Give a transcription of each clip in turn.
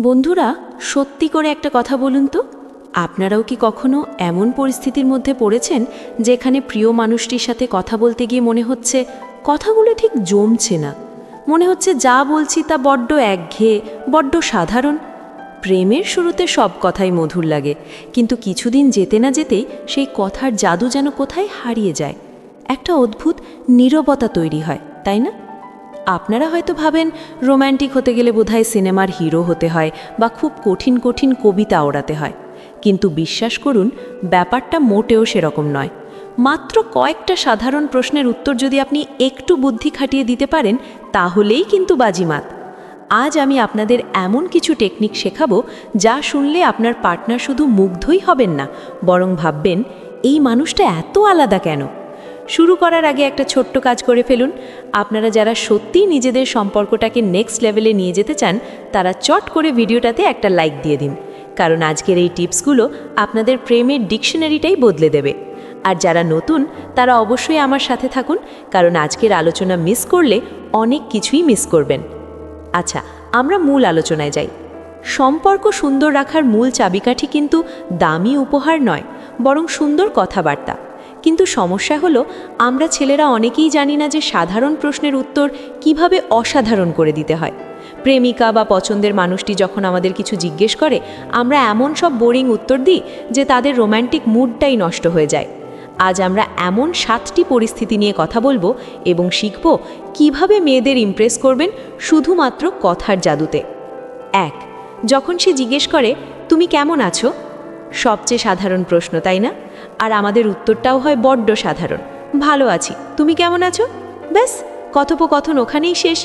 বন্ধুরা, সত্যি করে একটা কথা বলুন তো, আপনারাও কি কখনো এমন পরিস্থিতির মধ্যে পড়েছেন যেখানে প্রিয় মানুষটির সাথে কথা বলতে গিয়ে মনে হচ্ছে কথাগুলো ঠিক জমছে না, মনে হচ্ছে যা বলছি তা বড্ড একঘেয়ে, বড্ড সাধারণ? প্রেমের শুরুতে সব কথাই মধুর লাগে, কিন্তু কিছুদিন যেতে না যেতেই সেই কথার জাদু যেন কোথায় হারিয়ে যায়। একটা অদ্ভুত নীরবতা তৈরি হয়, তাই না? আপনারা হয়তো ভাবেন রোম্যান্টিক হতে গেলে বোধহয় সিনেমার হিরো হতে হয় বা খুব কঠিন কঠিন কবিতা ওড়াতে হয়, কিন্তু বিশ্বাস করুন, ব্যাপারটা মোটেও সেরকম নয়। মাত্র কয়েকটা সাধারণ প্রশ্নের উত্তর যদি আপনি একটু বুদ্ধি খাটিয়ে দিতে পারেন, তাহলেই কিন্তু বাজিমাত। আজ আমি আপনাদের এমন কিছু টেকনিক শেখাবো যা শুনলে আপনার পার্টনার শুধু মুগ্ধই হবেন না, বরং ভাববেন এই মানুষটা এত আলাদা কেন। শুরু করার আগে একটা ছোট্ট কাজ করে ফেলুন। আপনারা যারা সত্যিই নিজেদের সম্পর্কটাকে নেক্সট লেভেলে নিয়ে যেতে চান, তারা চট করে ভিডিওটাতে একটা লাইক দিয়ে দিন, কারণ আজকের এই টিপসগুলো আপনাদের প্রেমের ডিকশনারিটাই বদলে দেবে। আর যারা নতুন, তারা অবশ্যই আমার সাথে থাকুন, কারণ আজকের আলোচনা মিস করলে অনেক কিছুই মিস করবেন। আচ্ছা, আমরা মূল আলোচনায় যাই। সম্পর্ক সুন্দর রাখার মূল চাবিকাঠি কিন্তু দামি উপহার নয়, বরং সুন্দর কথাবার্তা। কিন্তু সমস্যা হলো, আমরা ছেলেরা অনেকেই জানি না যে সাধারণ প্রশ্নের উত্তর কিভাবে অসাধারণ করে দিতে হয়। প্রেমিকা বা পছন্দের মানুষটি যখন আমাদের কিছু জিজ্ঞেস করে, আমরা এমন সব বোরিং উত্তর দিই যে তাদের রোম্যান্টিক মুডটাই নষ্ট হয়ে যায়। আজ আমরা এমন 7টি পরিস্থিতি নিয়ে কথা বলবো এবং শিখব কিভাবে মেয়েদের ইমপ্রেস করবেন শুধুমাত্র কথার জাদুতে। 1. যখন সে জিজ্ঞেস করে, তুমি কেমন আছো? সবচেয়ে সাধারণ প্রশ্ন, তাই না? আর আমাদের উত্তরটাও হয় বড্ড সাধারণ, ভালো আছি, তুমি কেমন আছো? ব্যাস, কথোপকথন ওখানেই শেষ।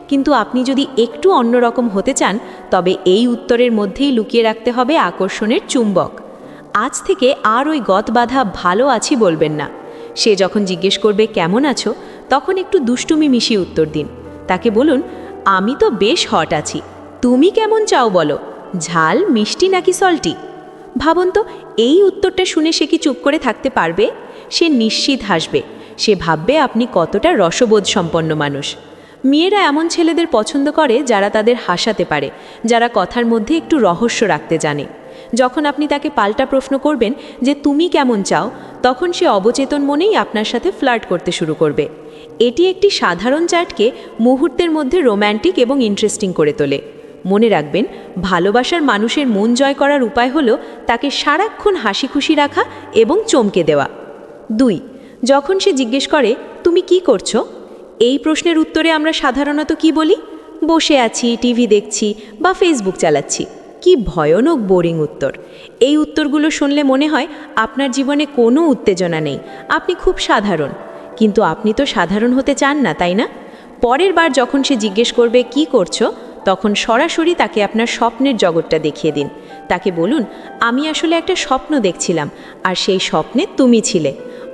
কিন্তু আপনি যদি একটু অন্যরকম হতে চান, তবে এই উত্তরের মধ্যেই লুকিয়ে রাখতে হবে আকর্ষণের চুম্বক। আজ থেকে আর ওই গত বাঁধা ভালো আছি বলবেন না। সে যখন জিজ্ঞেস করবে কেমন আছো, তখন একটু দুষ্টুমি মিশিয়ে উত্তর দিন। তাকে বলুন, আমি তো বেশ হট আছি, তুমি কেমন চাও বলো, ঝাল, মিষ্টি নাকি সল্টি? ভাবুন তো, এই উত্তরটা শুনে সে কি চুপ করে থাকতে পারবে? সে নিশ্চিত হাসবে। সে ভাববে আপনি কতটা রসবোধ সম্পন্ন মানুষ। মেয়েরা এমন ছেলেদের পছন্দ করে যারা তাদের হাসাতে পারে, যারা কথার মধ্যে একটু রহস্য রাখতে জানে। যখন আপনি তাকে পাল্টা প্রশ্ন করবেন যে তুমি কেমন চাও, তখন সে অবচেতন মনেই আপনার সাথে ফ্লার্ট করতে শুরু করবে। এটি একটি সাধারণ চ্যাটকে মুহূর্তের মধ্যে রোম্যান্টিক এবং ইন্টারেস্টিং করে তোলে। মনে রাখবেন, ভালোবাসার মানুষের মন জয় করার উপায় হলো তাকে সারাক্ষণ হাসি খুশি রাখা এবং চমকে দেওয়া। 2. যখন সে জিজ্ঞেস করে, তুমি কি করছো? এই প্রশ্নের উত্তরে আমরা সাধারণত কি বলি? বসে আছি, টিভি দেখছি বা ফেসবুক চালাচ্ছি। কি ভয়ানক বোরিং উত্তর! এই উত্তরগুলো শুনলে মনে হয় আপনার জীবনে কোনো উত্তেজনা নেই, আপনি খুব সাধারণ। কিন্তু আপনি তো সাধারণ হতে চান না, তাই না? পরের বার যখন সে জিজ্ঞেস করবে কি করছো, তখন সরাসরি তাকে আপনার স্বপ্নের জগৎটা দেখিয়ে দিন। তাকে বলুন, আমি আসলে একটা স্বপ্ন দেখছিলাম, আর সেই স্বপ্নে তুমি ছিলে।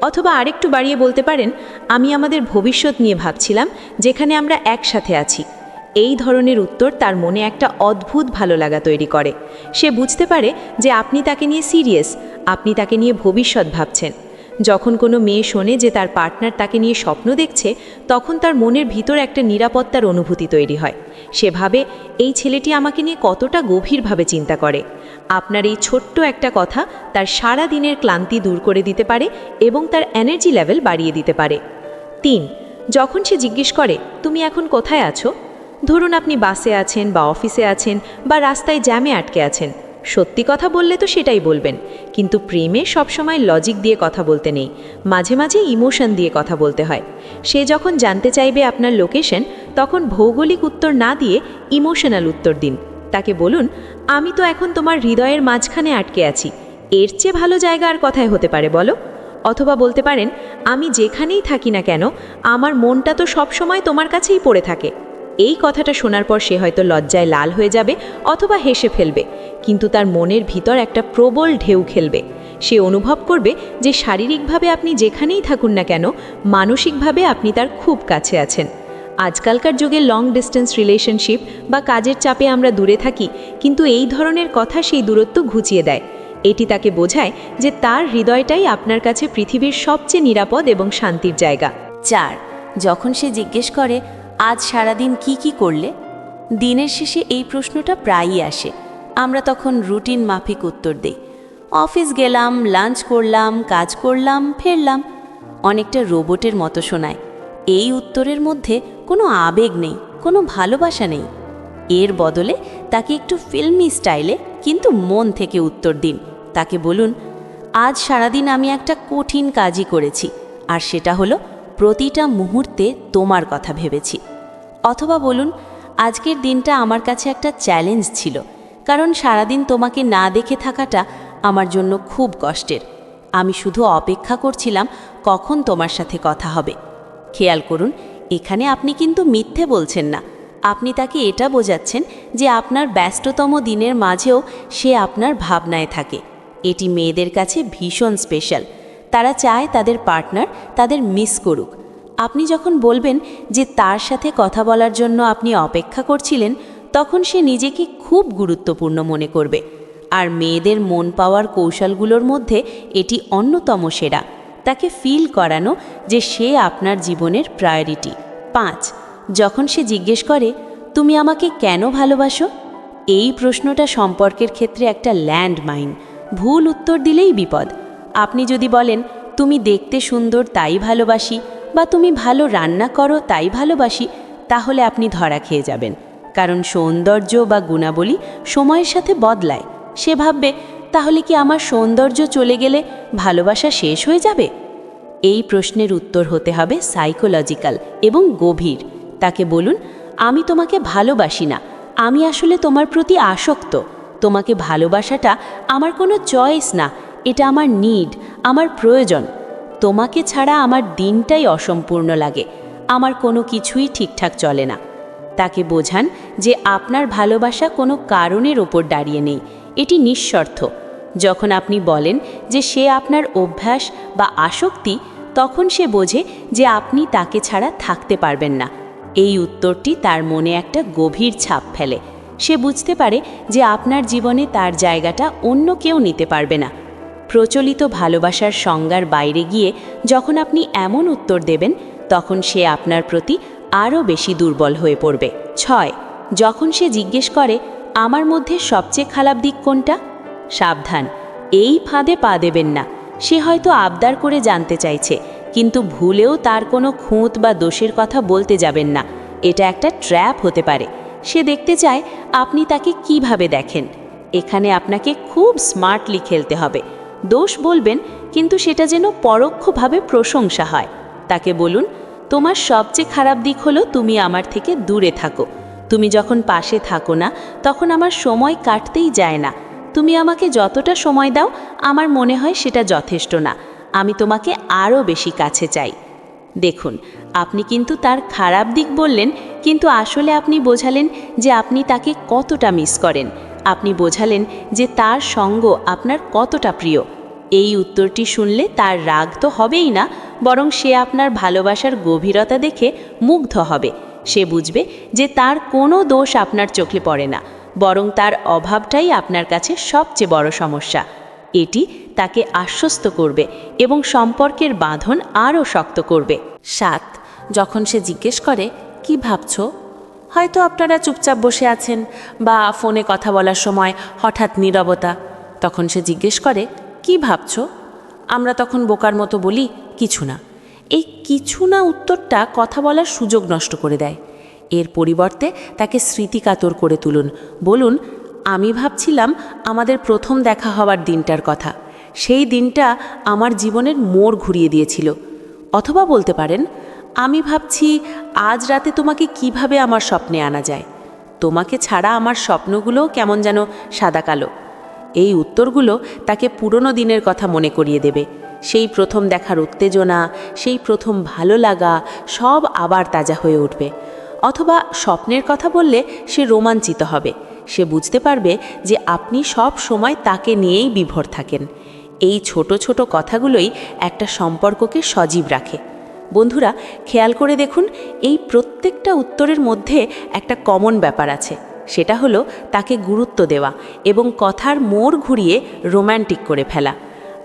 অথবা আরেকটু বাড়িয়ে বলতে পারেন, আমি আমাদের ভবিষ্যৎ নিয়ে ভাবছিলাম, যেখানে আমরা একসাথে আছি। এই ধরনের উত্তর তার মনে একটা অদ্ভুত ভালো লাগা তৈরি করে। সে বুঝতে পারে যে আপনি তাকে নিয়ে সিরিয়াস, আপনি তাকে নিয়ে ভবিষ্যৎ ভাবছেন। যখন কোনো মেয়ে শোনে যে তার পার্টনার তাকে নিয়ে স্বপ্ন দেখছে, তখন তার মনের ভিতর একটা নিরাপত্তার অনুভূতি তৈরি হয়। সে ভাবে, এই ছেলেটি আমাকে নিয়ে কতটা গভীরভাবে চিন্তা করে। আপনার এই ছোট্ট একটা কথা তার সারা দিনের ক্লান্তি দূর করে দিতে পারে এবং তার এনার্জি লেভেল বাড়িয়ে দিতে পারে। 3. যখন সে জিজ্ঞেস করে, তুমি এখন কোথায় আছো? ধরুন আপনি বাসে আছেন বা অফিসে আছেন বা রাস্তায় জ্যামে আটকে আছেন। সত্যি কথা বললে তো সেটাই বলবেন, কিন্তু প্রেমে সবসময় লজিক দিয়ে কথা বলতে নেই, মাঝে মাঝে ইমোশন দিয়ে কথা বলতে হয়। সে যখন জানতে চাইবে আপনার লোকেশন, তখন ভৌগোলিক উত্তর না দিয়ে ইমোশনাল উত্তর দিন। তাকে বলুন, আমি তো এখন তোমার হৃদয়ের মাঝখানে আটকে আছি, এর চেয়ে ভালো জায়গা আর কোথায় হতে পারে বলো? অথবা বলতে পারেন, আমি যেখানেই থাকি না কেন, আমার মনটা তো সবসময় তোমার কাছেই পড়ে থাকে। এই কথাটা শোনার পর সে হয়তো লজ্জায় লাল হয়ে যাবে অথবা হেসে ফেলবে, কিন্তু তার মনের ভিতর একটা প্রবল ঢেউ খেলবে। সে অনুভব করবে যে শারীরিকভাবে আপনি যেখানেই থাকুন না কেন, মানসিকভাবে আপনি তার খুব কাছে আছেন। আজকালকার যুগে লং ডিস্টেন্স রিলেশনশিপ বা কাজের চাপে আমরা দূরে থাকি, কিন্তু এই ধরনের কথা সেই দূরত্ব ঘুচিয়ে দেয়। এটি তাকে বোঝায় যে তার হৃদয়টাই আপনার কাছে পৃথিবীর সবচেয়ে নিরাপদ এবং শান্তির জায়গা। 4. যখন সে জিজ্ঞেস করে, আজ সারাদিন কি করলে? দিনের শেষে এই প্রশ্নটা প্রায়ই আসে। আমরা তখন রুটিন মাফিক উত্তর দেই। অফিস গেলাম, লাঞ্চ করলাম, কাজ করলাম, ফিরলাম। অনেকটা রোবটের মতো শোনায়। এই উত্তরের মধ্যে কোনো আবেগ নেই, কোনো ভালোবাসা নেই। এর বদলে তাকে একটু ফিল্মি স্টাইলে কিন্তু মন থেকে উত্তর দিন। তাকে বলুন, আজ সারাদিন আমি একটা কঠিন কাজই করেছি, আর সেটা হলো প্রতিটা মুহূর্তে তোমার কথা ভেবেছি। অথবা বলুন, আজকের দিনটা আমার কাছে একটা চ্যালেঞ্জ ছিল, কারণ সারাদিন তোমাকে না দেখে থাকাটা আমার জন্য খুব কষ্টের। আমি শুধু অপেক্ষা করছিলাম কখন তোমার সাথে কথা হবে। খেয়াল করুন, এখানে আপনি কিন্তু মিথ্যে বলছেন না। আপনি তাকে এটা বোঝাচ্ছেন যে আপনার ব্যস্ততম দিনের মাঝেও সে আপনার ভাবনায় থাকে। এটি মেয়েদের কাছে ভীষণ স্পেশাল। তারা চায় তাদের পার্টনার তাদের মিস করুক। আপনি যখন বলবেন যে তার সাথে কথা বলার জন্য আপনি অপেক্ষা করছিলেন, তখন সে নিজেকে খুব গুরুত্বপূর্ণ মনে করবে। আর মেয়েদের মন পাওয়ার কৌশলগুলোর মধ্যে এটি অন্যতম সেরা। তাকে ফিল করানো যে সে আপনার জীবনের প্রায়োরিটি। 5, যখন সে জিজ্ঞেস করে, তুমি আমাকে কেন ভালোবাসো? এই প্রশ্নটা সম্পর্কের ক্ষেত্রে একটা ল্যান্ডমাইন। ভুল উত্তর দিলেই বিপদ। আপনি যদি বলেন, তুমি দেখতে সুন্দর তাই ভালোবাসি, বা তুমি ভালো রান্না করো তাই ভালোবাসি, তাহলে আপনি ধরা খেয়ে যাবেন। কারণ সৌন্দর্য বা গুণাবলী সময়ের সাথে বদলায়। সে ভাববে, তাহলে কি আমার সৌন্দর্য চলে গেলে ভালোবাসা শেষ হয়ে যাবে? এই প্রশ্নের উত্তর হতে হবে সাইকোলজিক্যাল এবং গভীর। তাকে বলুন, আমি তোমাকে ভালোবাসি না, আমি আসলে তোমার প্রতি আসক্ত। তোমাকে ভালোবাসাটা আমার কোনো চয়েস না, এটা আমার নিড, আমার প্রয়োজন। তোমাকে ছাড়া আমার দিনটাই অসম্পূর্ণ লাগে, আমার কোনো কিছুই ঠিকঠাক চলে না। তাকে বোঝান যে আপনার ভালোবাসা কোনো কারণের ওপর দাঁড়িয়ে নেই, এটি নিঃস্বার্থ। যখন আপনি বলেন যে সে আপনার অভ্যাস বা আসক্তি, তখন সে বোঝে যে আপনি তাকে ছাড়া থাকতে পারবেন না। এই উত্তরটি তার মনে একটা গভীর ছাপ ফেলে। সে বুঝতে পারে যে আপনার জীবনে তার জায়গাটা অন্য কেউ নিতে পারবে না। প্রচলিত ভালোবাসার সংজ্ঞার বাইরে গিয়ে যখন আপনি এমন উত্তর দেবেন, তখন সে আপনার প্রতি আরও বেশি দুর্বল হয়ে পড়বে। 6, যখন সে জিজ্ঞেস করে, আমার মধ্যে সবচেয়ে খারাপ দিক কোনটা? সাবধান, এই ফাঁদে পা দেবেন না। সে হয়তো আবদার করে জানতে চাইছে, কিন্তু ভুলেও তার কোনো খুঁত বা দোষের কথা বলতে যাবেন না। এটা একটা ট্র্যাপ হতে পারে। সে দেখতে চায় আপনি তাকে কিভাবে দেখেন। এখানে আপনাকে খুব স্মার্টলি খেলতে হবে। দোষ বলবেন, কিন্তু সেটা যেন পরোক্ষভাবে প্রশংসা হয়। তাকে বলুন, তোমার সবচেয়ে খারাপ দিক হলো তুমি আমার থেকে দূরে থাকো। তুমি যখন পাশে থাকো না, তখন আমার সময় কাটতেই যায় না। তুমি আমাকে যতটা সময় দাও, আমার মনে হয় সেটা যথেষ্ট না। আমি তোমাকে আরও বেশি কাছে চাই। দেখুন, আপনি কিন্তু তার খারাপ দিক বললেন, কিন্তু আসলে আপনি বোঝালেন যে আপনি তাকে কতটা মিস করেন। আপনি বোঝালেন যে তার সঙ্গ আপনার কতটা প্রিয়। এই উত্তরটি শুনলে তার রাগ তো হবেই না, বরং সে আপনার ভালোবাসার গভীরতা দেখে মুগ্ধ হবে। সে বুঝবে যে তার কোনো দোষ আপনার চোখে পড়ে না, বরং তার অভাবটাই আপনার কাছে সবচেয়ে বড় সমস্যা। এটি তাকে আশ্বস্ত করবে এবং সম্পর্কের বাঁধন আরও শক্ত করবে। 7, যখন সে জিজ্ঞেস করে, কি ভাবছো? হয়তো আপনারা চুপচাপ বসে আছেন, বা ফোনে কথা বলার সময় হঠাৎ নীরবতা। তখন সে জিজ্ঞেস করে, কি ভাবছো? আমরা তখন বোকার মতো বলি, কিছু না। এই কিছু না উত্তরটা কথা বলার সুযোগ নষ্ট করে দেয়। এর পরিবর্তে তাকে স্মৃতিকাতর করে তুলুন। বলুন, আমি ভাবছিলাম আমাদের প্রথম দেখা হওয়ার দিনটার কথা। সেই দিনটা আমার জীবনের মোড় ঘুরিয়ে দিয়েছিল। অথবা বলতে পারেন, আমি ভাবছি আজ রাতে তোমাকে কিভাবে আমার স্বপ্নে আনা যায়। তোমাকে ছাড়া আমার স্বপ্নগুলোও কেমন যেন সাদা কালো। এই উত্তরগুলো তাকে পুরনো দিনের কথা মনে করিয়ে দেবে। সেই প্রথম দেখার উত্তেজনা, সেই প্রথম ভালো লাগা সব আবার তাজা হয়ে উঠবে। অথবা স্বপ্নের কথা বললে সে রোমাঞ্চিত হবে। সে বুঝতে পারবে যে আপনি সব সময় তাকে নিয়েই বিভোর থাকেন। এই ছোট ছোট কথাগুলোই একটা সম্পর্ককে সজীব রাখে। বন্ধুরা, খেয়াল করে দেখুন, এই প্রত্যেকটা উত্তরের মধ্যে একটা কমন ব্যাপার আছে। সেটা হলো তাকে গুরুত্ব দেওয়া এবং কথার মোড় ঘুরিয়ে রোম্যান্টিক করে ফেলা।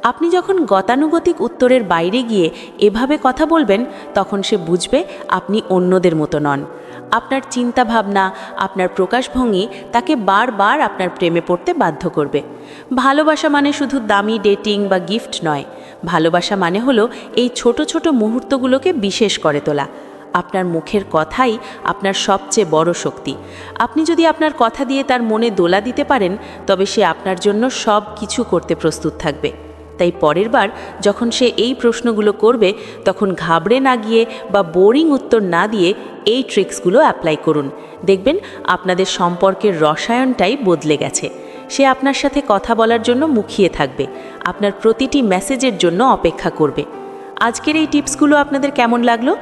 আপনি যখন গতানুগতিক উত্তরের বাইরে গিয়ে এভাবে কথা বলবেন, তখন সে বুঝবে আপনি অন্যদের মতো নন। আপনার চিন্তাভাবনা, আপনার প্রকাশভঙ্গি তাকে বারবার আপনার প্রেমে পড়তে বাধ্য করবে। ভালোবাসা মানে শুধু দামি ডেটিং বা গিফট নয়, ভালোবাসা মানে হলো এই ছোট ছোট মুহূর্তগুলোকে বিশেষ করে তোলা। আপনার মুখের কথাই আপনার সবচেয়ে বড় শক্তি। আপনি যদি আপনার কথা দিয়ে তার মনে দোলা দিতে পারেন, তবে সে আপনার জন্য সব কিছু করতে প্রস্তুত থাকবে। তাই পরের বার যখন সে এই প্রশ্নগুলো করবে, তখন ঘাবড়ে না গিয়ে বা বোরিং উত্তর না দিয়ে এই ট্রিক্সগুলো অ্যাপ্লাই করুন। দেখবেন আপনাদের সম্পর্কের রসায়নটাই বদলে গেছে। সে আপনার সাথে কথা বলার জন্য মুখিয়ে থাকবে, আপনার প্রতিটি মেসেজের জন্য অপেক্ষা করবে। আজকের এই টিপসগুলো আপনাদের কেমন লাগলো?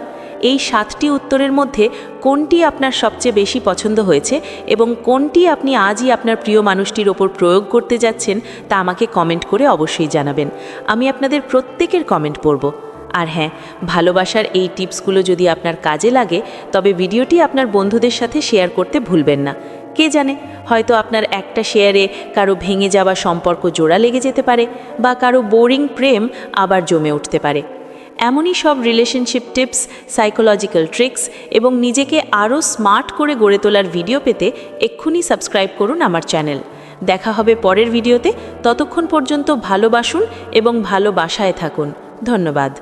এই 7টি উত্তরের মধ্যে কোনটি আপনার সবচেয়ে বেশি পছন্দ হয়েছে এবং কোনটি আপনি আজই আপনার প্রিয় মানুষটির ওপর প্রয়োগ করতে যাচ্ছেন, তা আমাকে কমেন্ট করে অবশ্যই জানাবেন। আমি আপনাদের প্রত্যেকের কমেন্ট পড়ব। আর হ্যাঁ, ভালোবাসার এই টিপসগুলো যদি আপনার কাজে লাগে, তবে ভিডিওটি আপনার বন্ধুদের সাথে শেয়ার করতে ভুলবেন না। কে জানে, হয়তো আপনার একটা শেয়ারে কারো ভেঙে যাওয়া সম্পর্ক জোড়া লেগে যেতে পারে, বা কারো বোরিং প্রেম আবার জমে উঠতে পারে। এমনই সব রিলেশনশিপ টিপস, সাইকোলজিক্যাল ট্রিক্স এবং নিজেকে আরও স্মার্ট করে গড়ে তোলার ভিডিও পেতে এক্ষুনি সাবস্ক্রাইব করুন আমার চ্যানেল। দেখা হবে পরের ভিডিওতে। ততক্ষণ পর্যন্ত ভালোবাসুন এবং ভালোবাসায় থাকুন। ধন্যবাদ।